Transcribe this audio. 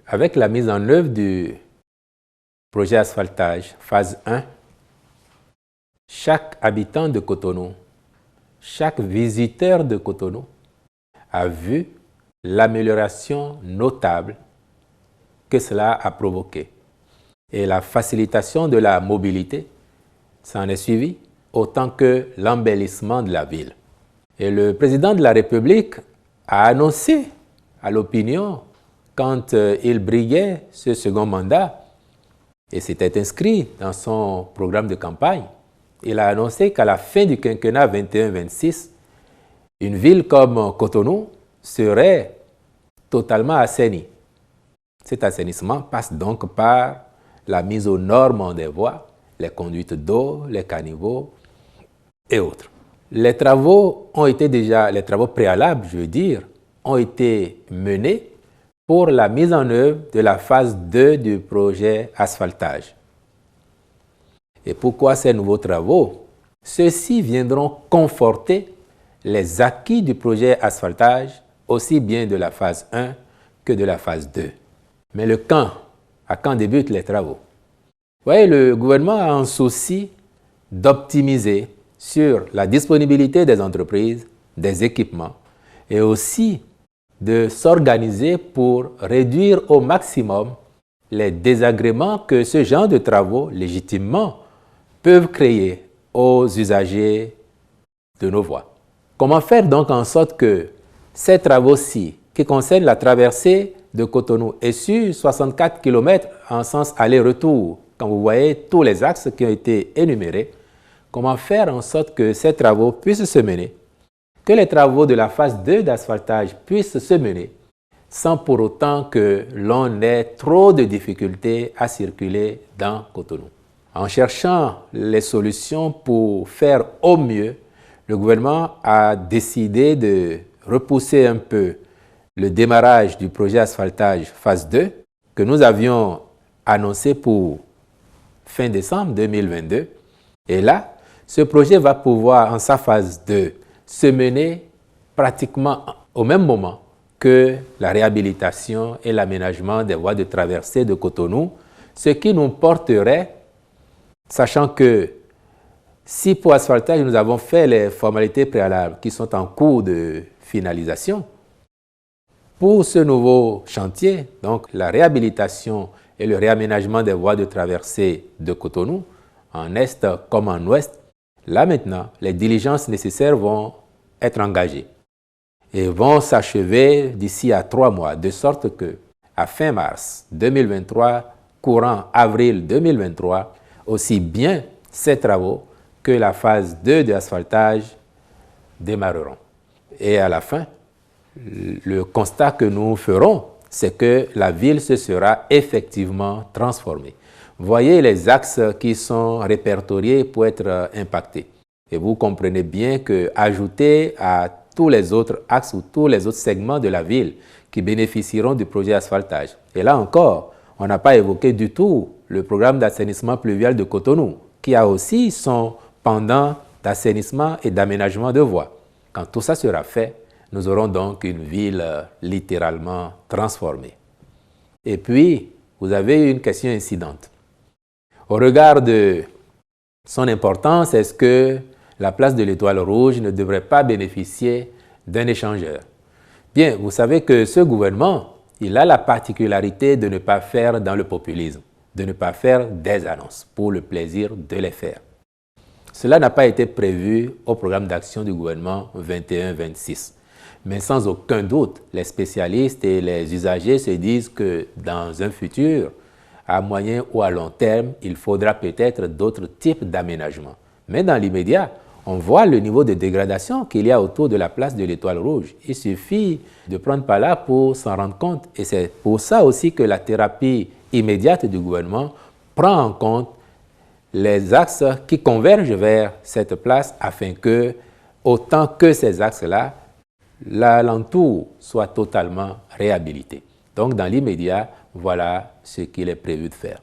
avec la mise en œuvre du projet asphaltage phase 1, chaque habitant de Cotonou, chaque visiteur de Cotonou a vu l'amélioration notable que cela a provoqué. Et la facilitation de la mobilité s'en est suivi, autant que l'embellissement de la ville. Et le président de la République a annoncé à l'opinion, quand il briguait ce second mandat, et c'était inscrit dans son programme de campagne, il a annoncé qu'à la fin du quinquennat 21-26, une ville comme Cotonou serait totalement assainie. Cet assainissement passe donc par la mise aux normes des voies, les conduites d'eau, les caniveaux et autres. Les travaux préalables, je veux dire, ont été menés pour la mise en œuvre de la phase 2 du projet asphaltage. Et pourquoi ces nouveaux travaux? Ceux-ci viendront conforter les acquis du projet asphaltage, aussi bien de la phase 1 que de la phase 2. Mais à quand débutent les travaux? Vous voyez, le gouvernement a un souci d'optimiser sur la disponibilité des entreprises, des équipements, et aussi de s'organiser pour réduire au maximum les désagréments que ce genre de travaux, légitimement, peuvent créer aux usagers de nos voies. Comment faire donc en sorte que ces travaux-ci, qui concernent la traversée de Cotonou et sur 64 km en sens aller-retour, quand vous voyez tous les axes qui ont été énumérés, comment faire en sorte que ces travaux puissent se mener, que les travaux de la phase 2 d'asphaltage puissent se mener, sans pour autant que l'on ait trop de difficultés à circuler dans Cotonou. En cherchant les solutions pour faire au mieux, le gouvernement a décidé de repousser un peu le démarrage du projet asphaltage phase 2 que nous avions annoncé pour fin décembre 2022. Et là, ce projet va pouvoir, en sa phase 2, se mener pratiquement au même moment que la réhabilitation et l'aménagement des voies de traversée de Cotonou, ce qui nous porterait, sachant que si pour asphaltage nous avons fait les formalités préalables qui sont en cours de finalisation, pour ce nouveau chantier, donc la réhabilitation et le réaménagement des voies de traversée de Cotonou, en est comme en ouest, là maintenant, les diligences nécessaires vont être engagées et vont s'achever d'ici à 3 mois, de sorte que à fin mars 2023, courant avril 2023, aussi bien ces travaux que la phase 2 de l'asphaltage démarreront. Et à la fin, le constat que nous ferons, c'est que la ville se sera effectivement transformée. Voyez les axes qui sont répertoriés pour être impactés. Et vous comprenez bien qu'ajouter à tous les autres axes ou tous les autres segments de la ville qui bénéficieront du projet asphaltage. Et là encore, on n'a pas évoqué du tout le programme d'assainissement pluvial de Cotonou, qui a aussi son pendant d'assainissement et d'aménagement de voies. Quand tout ça sera fait, nous aurons donc une ville littéralement transformée. Et puis, vous avez une question incidente. Au regard de son importance, est-ce que la place de l'Étoile Rouge ne devrait pas bénéficier d'un échangeur? Bien, vous savez que ce gouvernement, il a la particularité de ne pas faire dans le populisme, de ne pas faire des annonces pour le plaisir de les faire. Cela n'a pas été prévu au programme d'action du gouvernement 21-26. Mais sans aucun doute, les spécialistes et les usagers se disent que dans un futur, à moyen ou à long terme, il faudra peut-être d'autres types d'aménagements. Mais dans l'immédiat, on voit le niveau de dégradation qu'il y a autour de la place de l'Étoile Rouge. Il suffit de prendre par là pour s'en rendre compte. Et c'est pour ça aussi que la thérapie immédiate du gouvernement prend en compte les axes qui convergent vers cette place afin que, autant que ces axes-là, l'alentour soit totalement réhabilité. Donc, dans l'immédiat, voilà ce qu'il est prévu de faire.